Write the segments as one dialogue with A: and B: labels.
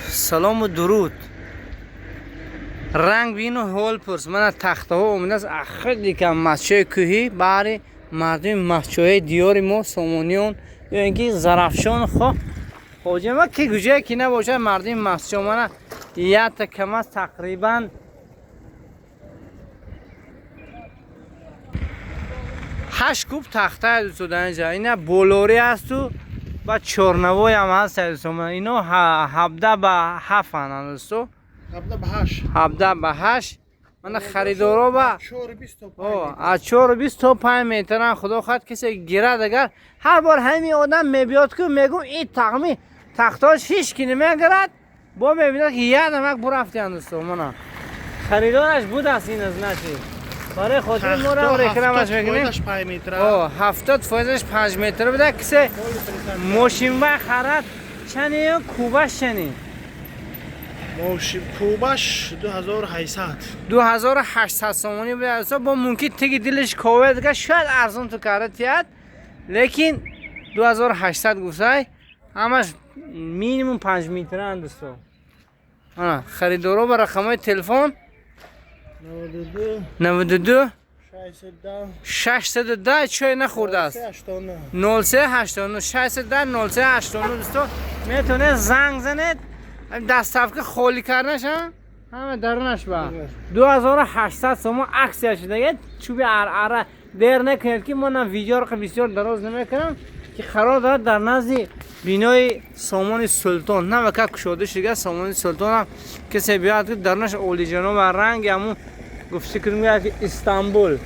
A: سلام و درود. رنگ بین و حال پرس. من تخته ها اومده از آخر دیگه مسچه کوهی برای مردم مسچه دیار ما سامانیان یا اینکه زرافشان خوجه ما که گوشه که نباشه مردم مسچه من یا تا کم از تقریبا 8 کوب تخته دوستو در اینجا. اینه بولوری هست و چورنوای هم هست دوستو. اینو 17 به 7 هستن دوستو. 17 به 8 من خریدارا با از 4 تا 5 متر خدا خواهد کسی گیرد. اگر هر بار همین آدم میبیاد که میگم این تقمی تختاش هیچ کی نمیگرد با میبیند که یه نمک برفتی دوستو. من خریدارش بود است این از نشی برای خاطر ما رو رکلامش میکنیم. 70 فایزش 5 متر بده کسی ماشین با خرد چنی کوبش چنی
B: ماشین کوبش
A: 2800 سومانی بده با ممکن تیگی دلش کوه دیگه شاید ارزان تو کارت تیاد لیکن 2800 گوسای همش مینیمم 5 متر اند دوستو. خریدارا با رقمای تلفن 92 610 چای نخورده است 0389 610 0389 دوستو. میتونه زنگ زنید دستافک خالی کردنش همه درونش با 2800 سوم عکسش دیگه چوب اره دیر نکنید که من ویدیو رو بسیار دراز نمیکنم که قرار دارد در نزد بینای سامان سلطان نه وکا کشاده شده سامان سلطان هم کسی بیاد که درونش اولی جنوب و رنگ همون گفته کنیم که استانبول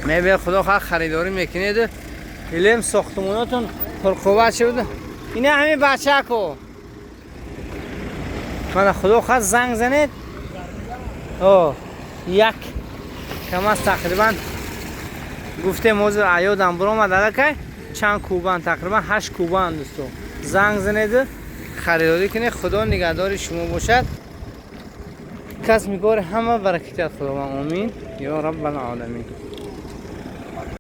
A: میبید خدا خواه خریداری میکنید علم ساختماناتون پرقوت شده. اینه همین بچه کو من خدا خواه زنگ زنید یک کم از تقریبا گفته موضوع عیادم برام آمده که چند کوبان تقریبا 8 کوبان دوستو. زنگ زنید خریداری کنید. خدا نگهدار شما باشد. کس میگوره همه برکت خدا. آمین یا رب العالمین.